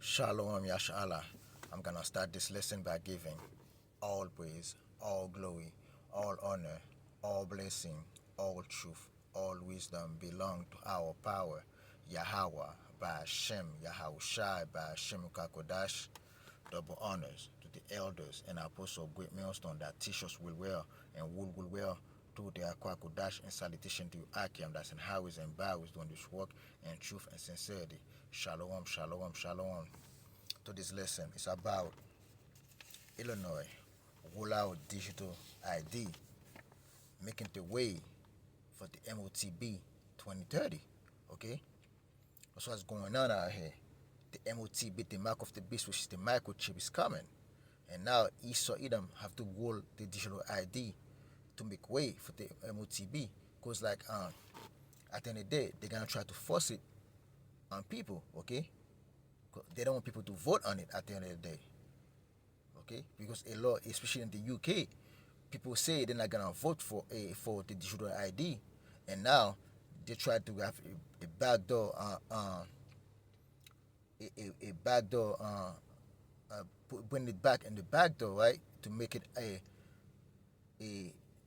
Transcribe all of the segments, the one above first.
Shalom Yashala. I'm gonna start this lesson by giving all praise, all glory, all honor, all blessing, all truth, all wisdom belong to our power, Yahweh, by Hashem, Yahushai, by Hashem Kakodash. Double honors to the elders and apostles of Great Millstone that teach us will well and will well to their Kwakodash, and salutation to Akim that's in highways and byways doing this work in truth and sincerity. Shalom, shalom, shalom. To this lesson, it's about Illinois roll out digital ID, making the way for the M.O.T.B 2030. Okay, that's what's going on out here. The M.O.T.B, the mark of the beast, which is the microchip, is coming, and now Esau Edom have to roll the digital ID to make way for the M.O.T.B, because at the end of the day, they're gonna try to force it on people. Okay, they don't want people to vote on it at the end of the day. Okay, because a law, especially in the UK, people say they're not gonna vote for the digital ID, and now they try to have a backdoor a backdoor bring it back in the back door, right, to make it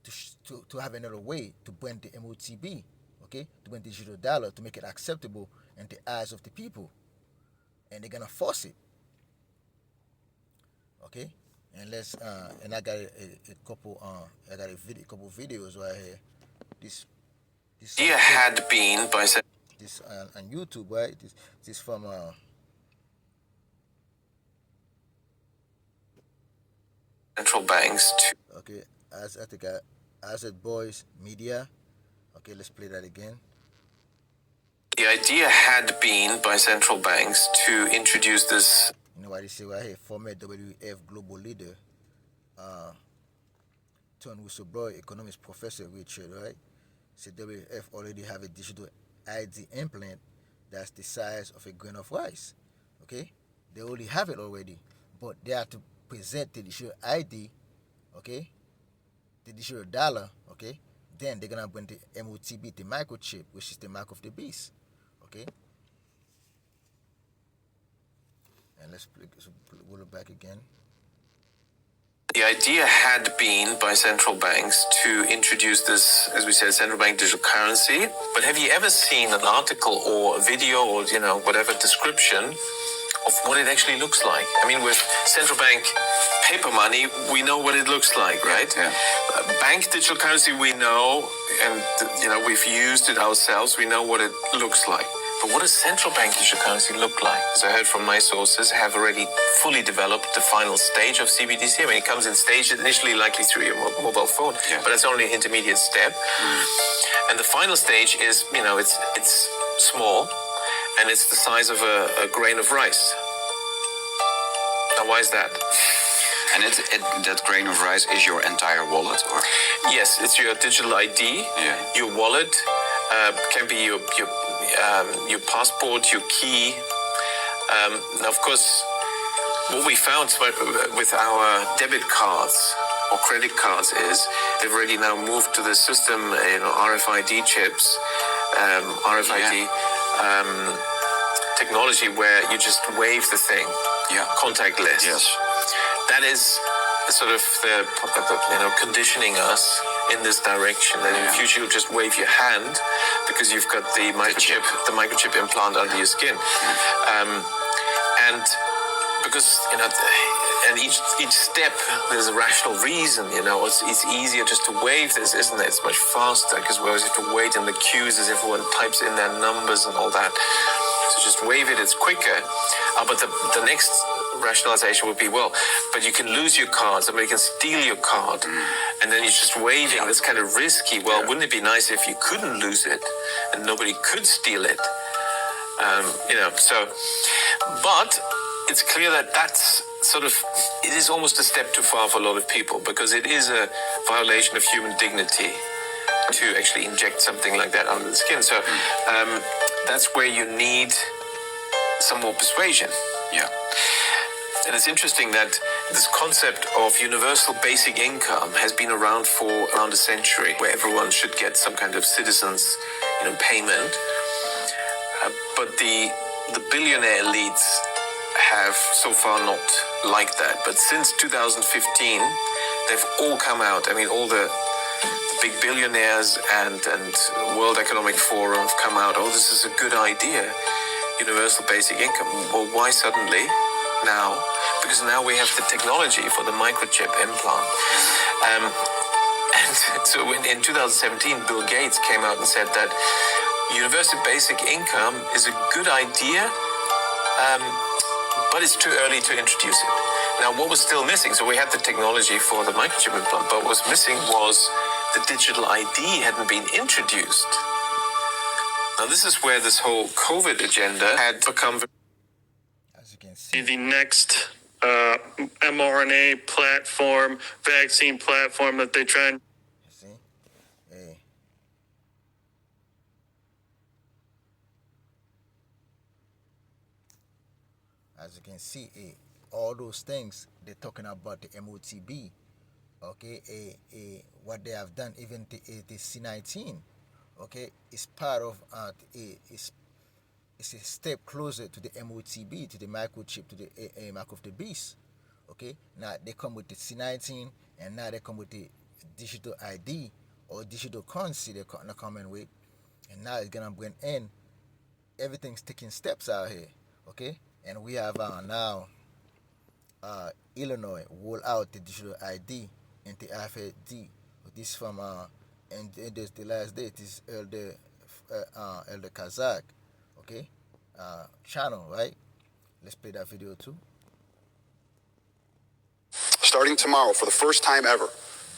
to have another way to bring the M.O.T.B, okay, to bring the digital dollar, to make it acceptable in the eyes of the people, and they're gonna force it. Okay, and I got a couple couple videos right here. This had been by this on YouTube, right? This from central banks to, okay, as I think Asset Boys Media. Okay, let's play that again. The idea had been by central banks to introduce this. You know what they say right here? Former WF global leader, turned whistleblower economics professor Richard, right? Said WF already have a digital ID implant that's the size of a grain of rice. Okay, they already have it already, but they have to present the digital ID, okay, the digital dollar, okay. Then they're gonna bring the M.O.T.B, the microchip, which is the mark of the beast, okay. And let's roll it back again. The idea had been by central banks to introduce this, as we said, central bank digital currency. But have you ever seen an article or a video or, whatever description of what it actually looks like? I mean, with central bank paper money, we know what it looks like, right? Yeah. Bank digital currency, we know, and, we've used it ourselves. We know what it looks like. But what does central bank digital currency look like? As I heard from my sources, have already fully developed the final stage of CBDC. I mean, it comes in stages, initially likely through your mobile phone, but that's only an intermediate step. And the final stage is, it's small, and it's the size of a grain of rice. Now, why is that? And that grain of rice is your entire wallet, or? Yes, it's your digital ID. Yeah. Your wallet can be your passport, your key. Now, of course, what we found with our debit cards or credit cards is they've already now moved to the system, RFID chips, RFID technology, where you just wave the thing, contactless. Yes. That is sort of the conditioning us in this direction, that in the future you'll just wave your hand because you've got the microchip implant under your skin, and because and each step there's a rational reason. It's easier just to wave this, isn't it? It's much faster because we always have to wait in the queues as everyone types in their numbers and all that. So just wave it, it's quicker. But the next rationalization would be, but you can lose your card, somebody can steal your card, and then you're just waving. That's kind of risky. Wouldn't it be nice if you couldn't lose it and nobody could steal it? But it's clear that that's it is almost a step too far for a lot of people, because it is a violation of human dignity to actually inject something like that under the skin. So that's where you need some more persuasion. Yeah. And it's interesting that this concept of universal basic income has been around for around a century, where everyone should get some kind of citizens, payment. But the billionaire elites have so far not liked that. But since 2015, they've all come out. I mean, all the big billionaires and World Economic Forum have come out. Oh, this is a good idea. Universal basic income. Well, why suddenly now? Because now we have the technology for the microchip implant. And so in 2017, Bill Gates came out and said that universal basic income is a good idea, but it's too early to introduce it. Now, what was still missing? So we had the technology for the microchip implant, but what was missing was the digital ID hadn't been introduced. Now, this is where this whole COVID agenda had become. As you can see, the next mRNA platform, vaccine platform that they try and. you see, hey, as you can see, all those things they're talking about the M.O.T.B. Okay, what they have done, even the C19. Okay, it's part of it's a step closer to the M.O.T.B, to the microchip, to the mark of the beast. Okay, now they come with the C19, and now they come with the digital ID or digital currency they're coming with, and now it's gonna bring in everything's taking steps out here. Okay, and we have now Illinois roll out the digital ID and the RFID. This from and this the last date is Elder Kazakh, okay, channel, right? Let's play that video too. Starting tomorrow, for the first time ever,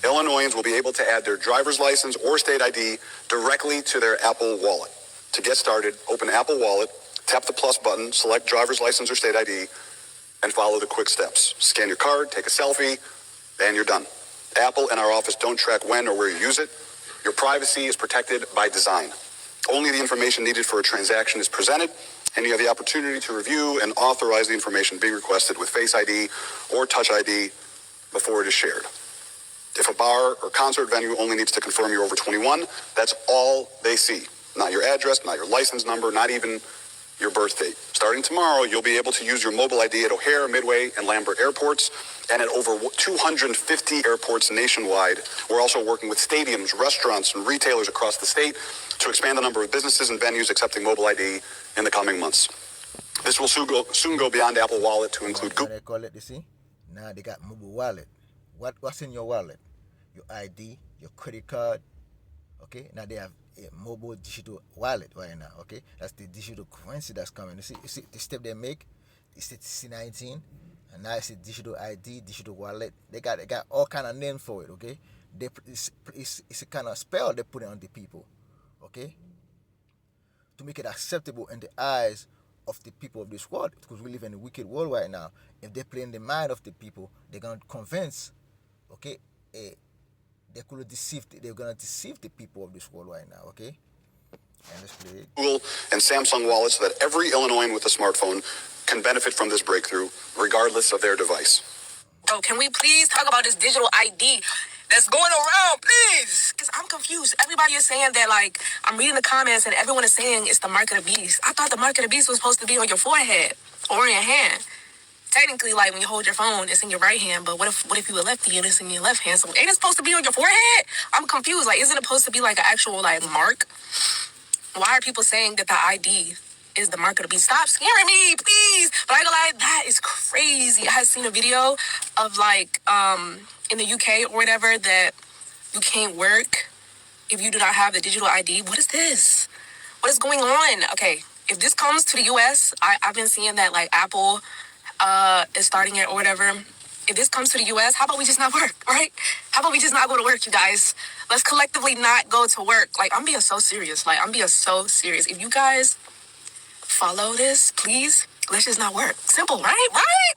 Illinoisans will be able to add their driver's license or state ID directly to their Apple Wallet. To get started, open Apple Wallet, tap the plus button, select driver's license or state ID, and follow the quick steps. Scan your card, take a selfie, and you're done. Apple and our office don't track when or where you use it. Your privacy is protected by design. Only the information needed for a transaction is presented, and you have the opportunity to review and authorize the information being requested with Face ID or Touch ID before it is shared. If a bar or concert venue only needs to confirm you're over 21, that's all they see. Not your address, not your license number, not even your birth date. Starting tomorrow, you'll be able to use your mobile ID at O'Hare, Midway, and Lambert airports, and at over 250 airports nationwide. We're also working with stadiums, restaurants, and retailers across the state to expand the number of businesses and venues accepting mobile ID in the coming months. This will soon go beyond Apple Wallet to include Google. They call it, you see? Now they got mobile wallet. What's in your wallet? Your ID, your credit card. Okay, now they have a mobile digital wallet right now. Okay, that's the digital currency that's coming. You see the step they make. It's the C19, and now it's a digital ID, digital wallet. They got all kind of name for it. Okay, it's a kind of spell they put it on the people. Okay, to make it acceptable in the eyes of the people of this world, because we live in a wicked world right now. If they play in the mind of the people, they're gonna convince. Okay, they're gonna deceive the people of this world right now. Okay, and let's play it. Google and Samsung wallets so that every Illinoisan with a smartphone can benefit from this breakthrough, regardless of their device. Oh, can we please talk about this digital ID that's going around, please? Because I'm confused. Everybody is saying that, like, I'm reading the comments and everyone is saying it's the mark of the beast. I thought the mark of the beast was supposed to be on your forehead or in your hand. Technically, like, when you hold your phone, it's in your right hand, but what if you were lefty and it's in your left hand? So ain't it supposed to be on your forehead? I'm confused. Like, isn't it supposed to be like an actual, like, mark? Why are people saying that the ID is the mark of the beast? Stop scaring me, please. But I ain't gonna lie, that is crazy. I had seen a video of, like, in the UK or whatever, that you can't work if you do not have the digital ID. What is this? What is going on? Okay, if this comes to the US, I've been seeing that, like, Apple is starting it or whatever. If this comes to the US, how about we just not work, right? How about we just not go to work, you guys? Let's collectively not go to work. Like, I'm being so serious. If you guys follow this, please, let's just not work. Simple, right?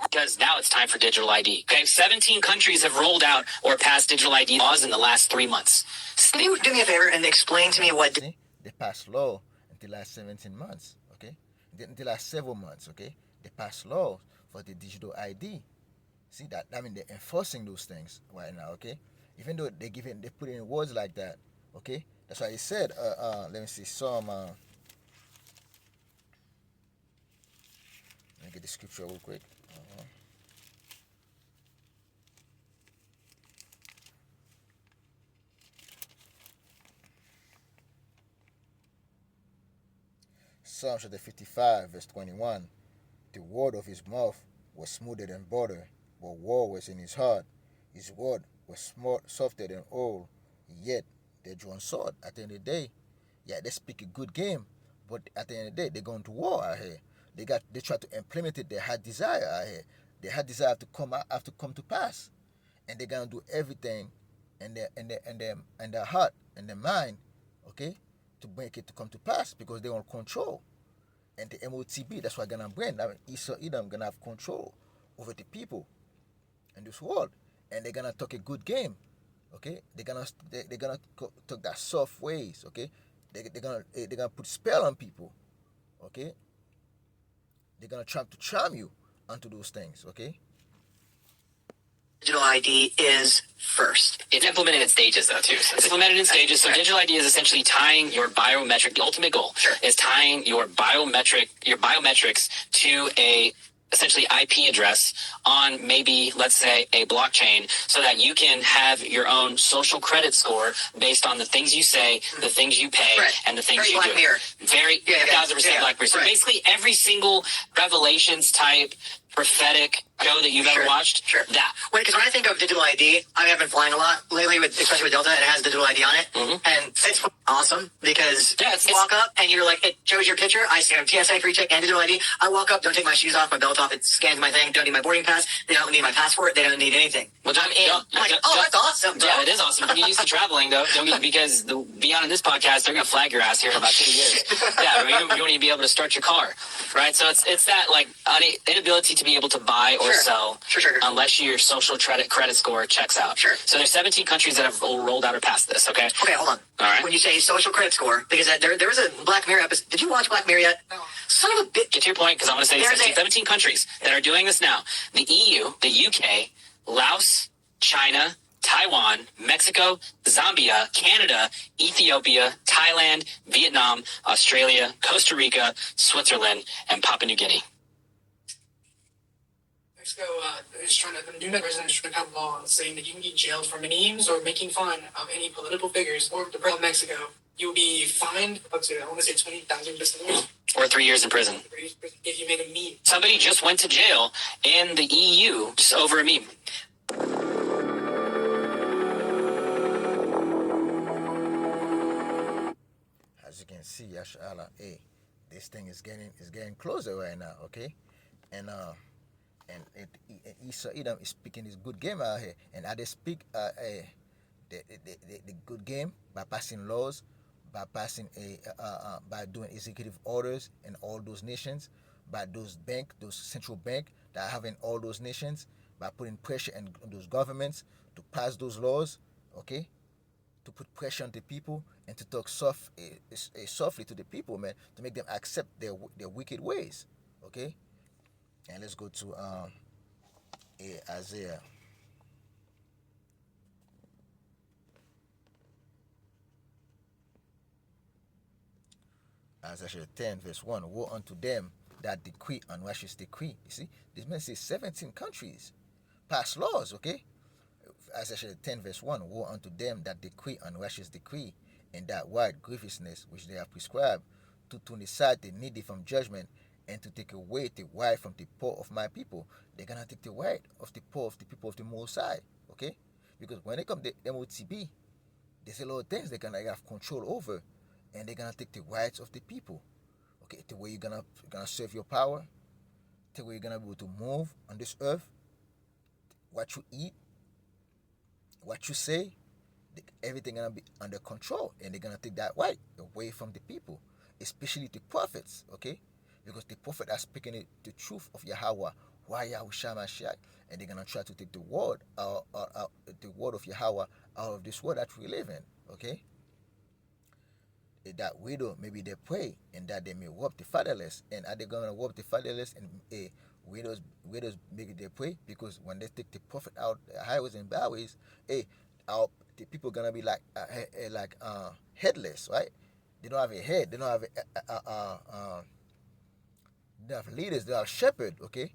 Because now it's time for digital ID. Okay, 17 countries have rolled out or passed digital ID laws in the last 3 months. Can you do me a favor and explain to me what... See, they passed law in the last 17 months. Okay, in the last several months. Okay, they passed law for the digital ID. See that? I mean, they're enforcing those things right now. Okay, even though they put in words like that. Okay, that's why he said. Let me see some. Let me get the scripture real quick. Psalm chapter 55, verse 21. The word of his mouth was smoother than butter, but war was in his heart. His word was softer than oil, yet they drawn sword. At the end of the day, yeah, they speak a good game, but at the end of the day, they're going to war out here. They try to implement it. Their heart desire out here. Their heart desire have to come to pass, and they're gonna do everything in their heart and their mind, okay, to make it to come to pass because they want control. And the M.O.T.B, that's why gonna bring. I mean, Esau Edom gonna have control over the people in this world, and they're gonna talk a good game, okay? They're gonna talk that soft ways, okay? They're gonna put spell on people, okay? They're gonna try to charm you onto those things, okay? Digital ID is first. It's implemented in stages, though, too. So it's implemented in stages. So digital ID is essentially tying your biometric. The ultimate goal is tying your biometrics to a essentially IP address on maybe, let's say, a blockchain, so that you can have your own social credit score based on the things you say, the things you pay, and the things you do. Very 1,000% Black Mirror. So basically, every single Revelations type prophetic show that you've ever watched, that. Because when I think of digital ID, I have been flying a lot lately, especially with Delta, and it has digital ID on it. And it's awesome because you walk up and you're like, it shows your picture. I see TSA free check and digital ID. I walk up, don't take my shoes off, my belt off, it scans my thing, don't need my boarding pass, they don't need my passport, they don't need anything. Well, I'm in. I'm like, that's awesome, bro. Yeah, it is awesome. When you're used to traveling, though, because beyond in this podcast, they're going to flag your ass here in about 2 years. Yeah, you won't even be able to start your car, right? So it's that, like, inability to be able to buy or sell unless your social credit score checks out. So there's 17 countries that have rolled out or passed this, okay? Okay, hold on. All right. When you say social credit score, because there was a Black Mirror episode. Did you watch Black Mirror yet? No. Son of a bitch. Get to your point, because I'm going to say 17 countries that are doing this now. The EU, the UK, Laos, China, Taiwan, Mexico, Zambia, Canada, Ethiopia, Thailand, Vietnam, Australia, Costa Rica, Switzerland, and Papua New Guinea. Mexico is the new president is trying to have a law saying that you can get jailed for memes or making fun of any political figures or the president of Mexico. You'll be fined up to, I want to say, $20,000 or 3 years in prison if you make a meme. Somebody just went to jail in the EU just over a meme. As you can see, Yashala, hey, this thing is getting closer right now, okay? And Esau Edom is speaking his good game out here, and how they speak the good game by passing laws, by passing by doing executive orders in all those nations, by those central bank that are having all those nations, by putting pressure on those governments to pass those laws, okay, to put pressure on the people and to talk softly to the people, man, to make them accept their wicked ways, okay. And let's go to Isaiah. Isaiah 10, verse 1. Woe unto them that decree unrighteous decree. You see, this man says 17 countries pass laws, okay? Isaiah 10, verse 1. Woe unto them that decree unrighteous decree, and that wide grievousness which they have prescribed, to turn aside the needy from judgment, and to take away the wife from the poor of my people. They're gonna take the wife of the poor of the people of the Most High, okay? Because when they come to M.O.T.B, there's a lot of things they're gonna have control over, and they're gonna take the rights of the people, okay? The way you're gonna serve your power, the way you're gonna be able to move on this earth, what you eat, what you say, everything gonna be under control, and they're gonna take that right away from the people, especially the prophets, okay? Because the prophet are speaking the truth of Yahweh, Yahushua Mashiach, and they're gonna try to take the word of Yahweh out of this world that we live in. Okay. That widow, maybe they pray, and that they may rob the fatherless. And are they gonna rob the fatherless and widows? Maybe they pray, because when they take the prophet out highways and byways, the people gonna be like headless, right? They don't have a head. They don't have They have leaders, they have shepherd, okay?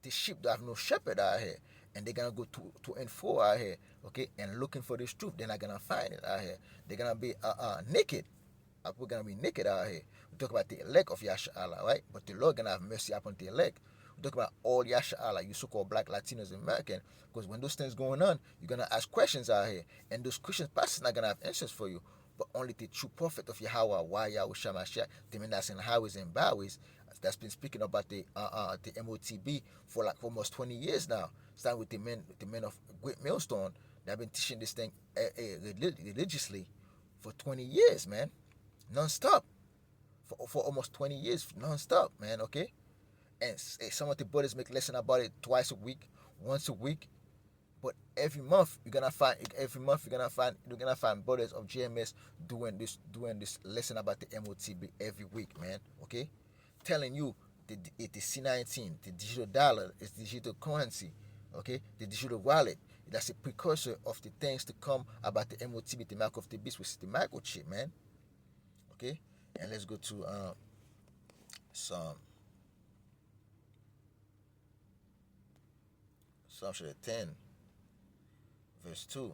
The sheep that have no shepherd out here, and they're gonna go to and fro out here, okay, and looking for this truth. They're not gonna find it out here. They're gonna be naked. We're gonna be naked out here. We talk about the elect of Yasha Allah, right? But the Lord gonna have mercy upon the elect. We talk about all Yasha Allah, you so-called black Latinos, American, because when those things going on, you're gonna ask questions out here, and those Christian pastors not gonna have answers for you. But only the true prophet of Yahweh, why Yahweh Shamashiach, the man that's in highways and byways, that's been speaking about the M.O.T.B for like almost 20 years now. Starting with the men of Great Millstone, they've been teaching this thing religiously for 20 years, man, non-stop, for almost 20 years, non-stop, man. Okay, and some of the brothers make lesson about it twice a week, once a week. But every month you're gonna find brothers of GMS doing this lesson about the M.O.T.B every week, man. Okay, telling you the C19, the digital dollar, is digital currency. Okay, the digital wallet. That's a precursor of the things to come about the M.O.T.B, the mark of the beast, which is the microchip, man. Okay, and let's go to some Psalm 10, verse 2.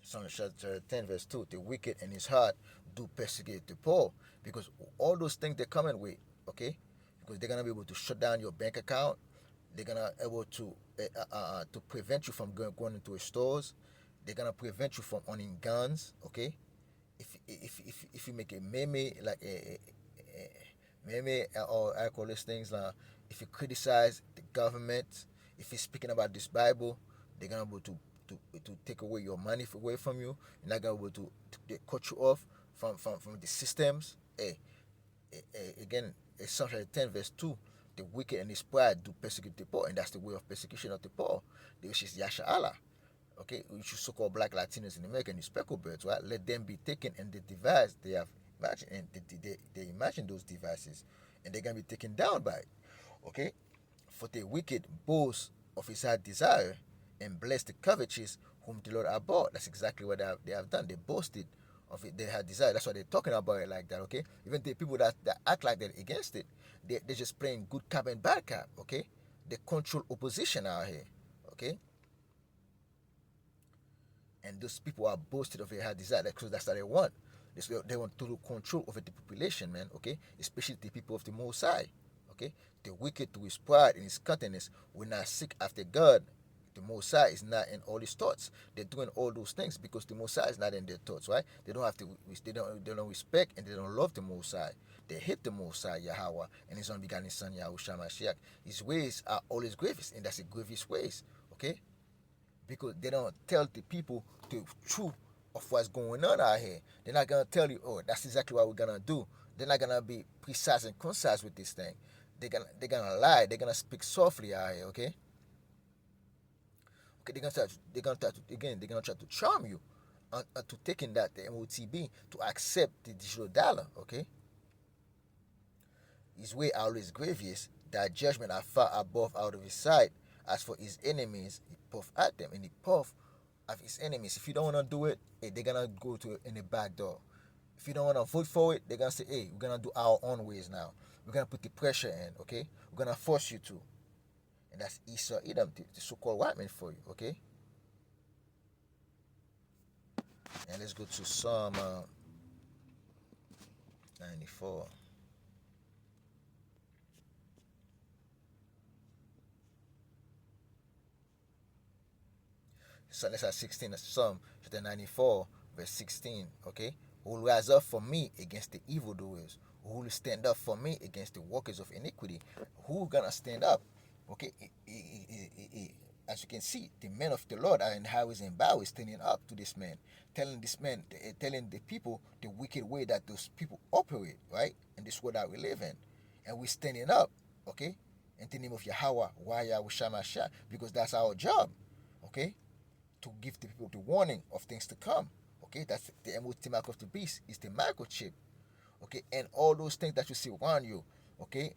Psalm chapter 10, verse 2. The wicked in his heart do persecute the poor. Because all those things they're coming with, okay? Because they're going to be able to shut down your bank account. They're going to be able to prevent you from going into a stores. They're going to prevent you from owning guns, okay? If you make a meme, like a meme, or I call these things, if you criticize the government, if you're speaking about this Bible, they're going to be able to take away your money away from you. You're not gonna be able to cut you off from the systems. Again, Psalm 10 verse 2. The wicked and his pride do persecute the poor, and that's the way of persecution of the poor, which is Yasha Allah. Okay, which is so-called black Latinos in America and the speckled birds, right? Let them be taken, and the device they have imagined, and they imagine those devices, and they're gonna be taken down by it. Okay, for the wicked boast of his heart desire, and bless the covetous whom the Lord abhorred. That's exactly what they have done. They boasted of it. They had desire. That's why they're talking about it like that. Okay. Even the people that act like they're against it, they're just playing good cop and bad cop. Okay. They control opposition out here. Okay. And those people are boasted of their hard desire because that's what they want. They want total control over the population, man. Okay. Especially the people of the Most High. Okay. The wicked to his pride and his cunningness will not seek after God. The Mosai is not in all his thoughts. They're doing all those things because the Mosai is not in their thoughts, right? They don't have to. They don't respect and they don't love the Mosai. They hate the Mosai Yahweh and his unbegotten Son Yahushua Mashiach. His ways are always grievous, and that's the grievous ways, okay? Because they don't tell the people the truth of what's going on out here. They're not gonna tell you, oh, that's exactly what we're gonna do. They're not gonna be precise and concise with this thing. They're gonna lie. They're gonna speak softly out here, okay? Okay, they're gonna try to charm you to taking that the M.O.T.B to accept the digital dollar. Okay, his way always grievous. That judgment are far above out of his sight. As for his enemies, he puff at them in the puff of his enemies. If you don't wanna do it, hey, they're gonna go to in the back door. If you don't wanna vote for it, they're gonna say, hey, we're gonna do our own ways now. We're gonna put the pressure in. Okay, we're gonna force you to. And that's Esau Edom, the so-called white man for you, okay? And let's go to Psalm 94. So let's have 16, Psalm chapter 94, verse 16, okay? Who will rise up for me against the evildoers? Who will stand up for me against the workers of iniquity? Who gonna stand up? Okay, as you can see, the men of the Lord are in highways and byways standing up to this man, telling telling the people the wicked way that those people operate, right? In this world that we live in. And we're standing up, okay? In the name of Yahweh, Yahweh Shamasha, because that's our job, okay? To give the people the warning of things to come, okay? That's the M.O.T. mark of the beast, is the microchip, okay? And all those things that you see around you, okay?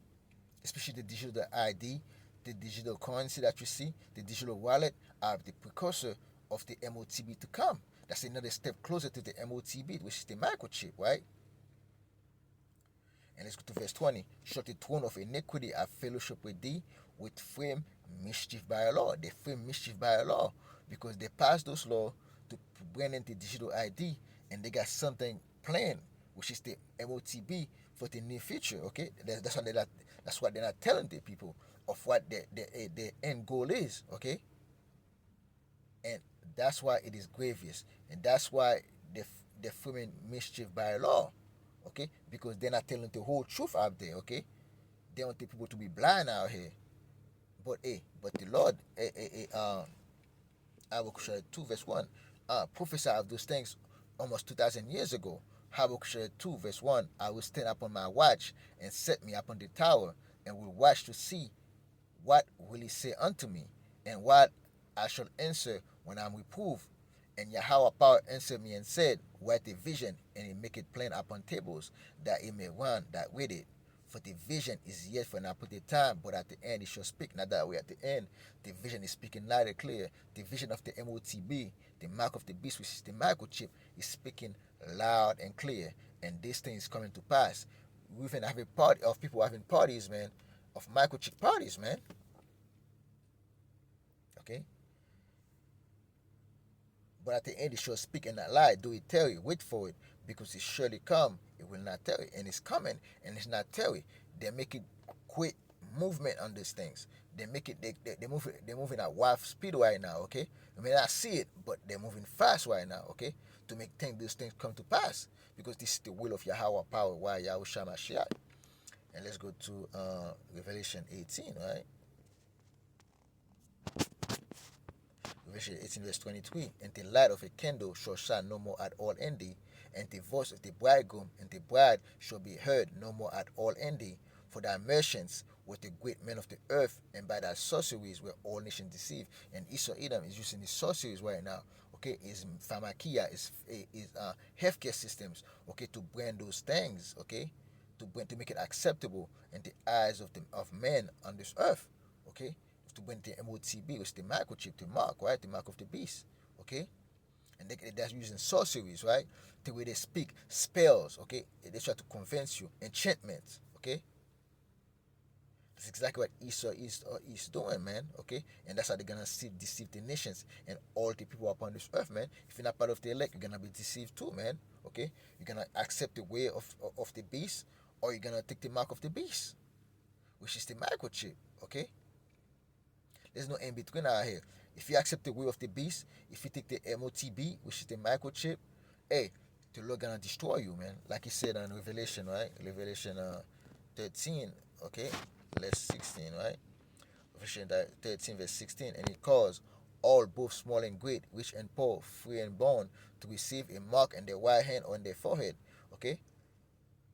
Especially the digital ID, the digital currency that you see, the digital wallet, are the precursor of the M.O.T.B to come. That's another step closer to the M.O.T.B, which is the microchip, right? And let's go to verse 20. Shall the throne of iniquity have fellowship with thee, with frame mischief by a law? They frame mischief by a law because they passed those laws to bring in the digital ID, and they got something planned, which is the M.O.T.B for the near future. Okay, that's what they're not telling the people of what their end goal is. Okay, and that's why it is grievous, and that's why they're framing mischief by law. Okay, because they're not telling the whole truth out there. Okay, they want the people to be blind out here. But the Lord, Habakkuk 2 verse 1, prophesied of those things almost 2,000 years ago. Habakkuk 2 verse 1, I will stand upon my watch and set me upon the tower and will watch to see what will he say unto me, and what I shall answer when I'm reproved. And Yahweh power answered me and said, write a vision, and he make it plain upon tables, that he may run that read it. For the vision is yet for an appointed time, but at the end it shall speak. Not that way at the end, the vision is speaking loud and clear. The vision of the M.O.T.B, the mark of the beast, which is the microchip, is speaking loud and clear. And this thing is coming to pass. We've been having party of people having parties, man, of microchip parties, man. Okay? But at the end, it shall speak and not lie. Do it tell you? Wait for it, because it surely come. It will not tell you, and it's coming, and it's not tell you. They make it quick movement on these things. They make it. They're moving at warp speed right now. Okay, you may not see it, but they're moving fast right now. Okay, to make these things come to pass, because this is the will of Yahweh power. Why Yahweh Shamashiach. And let's go to Revelation 18, right? Revelation 18 verse 23, and the light of a candle shall shine no more at all in thee, and the voice of the bridegroom and the bride shall be heard no more at all in thee. For thy merchants were the great men of the earth, and by thy sorceries were all nations deceived. And Esau Edom is using his sorceries right now. Okay, is pharmakia, is healthcare systems. Okay, to brand those things. Okay, to make it acceptable in the eyes of men on this earth. Okay, to bring the M.O.T.B, which is the microchip, the mark, right? The mark of the beast, okay? And that's using sorceries, right? The way they speak, spells, okay? They try to convince you, enchantments, okay? That's exactly what Esau is doing, man, okay? And that's how they're gonna deceive the nations and all the people upon this earth, man. If you're not part of the elect, you're gonna be deceived too, man, okay? You're gonna accept the way of the beast, or you're gonna take the mark of the beast, which is the microchip, okay? There's no in between out here. If you accept the way of the beast, if you take the M.O.T.B, which is the microchip, hey, the Lord gonna destroy you, man. Like he said in Revelation, right? Revelation 13, okay? Verse 16, right? Revelation 13, verse 16. And he calls all, both small and great, rich and poor, free and bond, to receive a mark in their right hand or in their forehead, okay?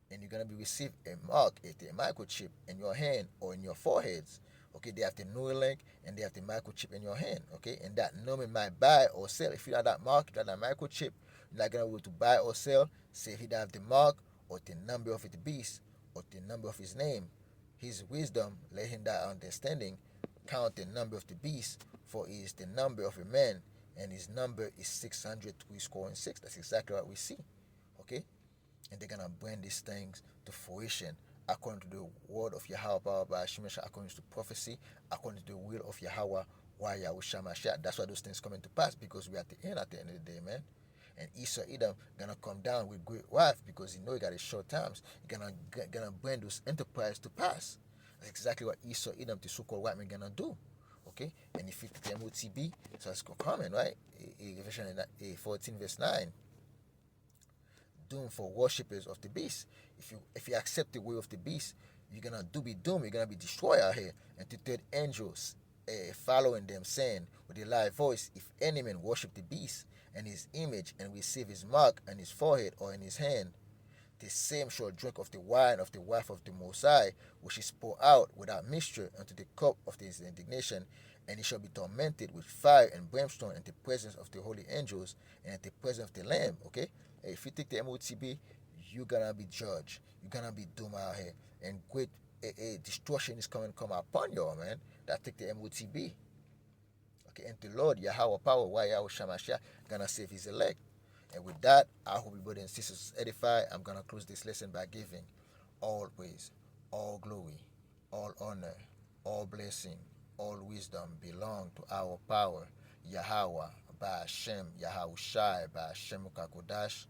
And you're gonna be receive a mark, a microchip in your hand or in your foreheads. Okay, they have the Neuralink and they have the microchip in your hand. Okay, and that number might buy or sell. If you have that mark, you have that microchip, you're not gonna be able to buy or sell. Say if he don't have the mark or the number of the beast or the number of his name, his wisdom, let him that understanding, count the number of the beast, for he is the number of a man, and his number is 600 to score and 6. That's exactly what we see. Okay, and they're gonna bring these things to fruition according to the word of Yahweh by Shemesh, according to prophecy, according to the will of Yahweh, why Yahweh Shamashiach. That's why those things coming to pass, because we're at the end of the day, man. And Esau Edom gonna come down with great wrath, because he know he got his short times. He gonna bring those enterprise to pass. That's exactly what Esau Edom, the so-called white man, gonna do. Okay, and if you take the M.O.T.B, so it's coming, right? Revelation 14 verse 9. Doomed for worshippers of the beast. If you accept the way of the beast, you're gonna be doomed. You're gonna be destroyed out here. And the third angels following them, saying with a loud voice, if any man worship the beast and his image and receive his mark on his forehead or in his hand, the same shall drink of the wine of the wrath of the Most High, which is poured out without mixture unto the cup of his indignation, and he shall be tormented with fire and brimstone in the presence of the holy angels and at the presence of the Lamb. Okay, if you take the M.O.T.B, you're gonna be judged. You're gonna be doomed out here, and great destruction is coming come upon you, man. That take the M.O.T.B. Okay, and the Lord Yahweh power, why Yahweh Shamashiach gonna save his elect. And with that, I hope you brothers and sisters edified. I'm gonna close this lesson by giving all praise, all glory, all honor, all blessing, all wisdom belong to our power, Yahweh, by Hashem, Yahushai, by Hashem Kakodash.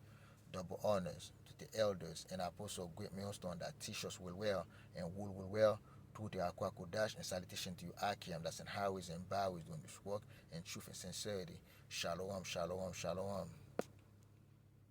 Double honors to the elders and apostles of Great Millstone that teach us well and will well to the Akwakodash, and salutation to you, Akim, that's in highways and byways doing this work in truth and sincerity. Shalom, shalom, shalom.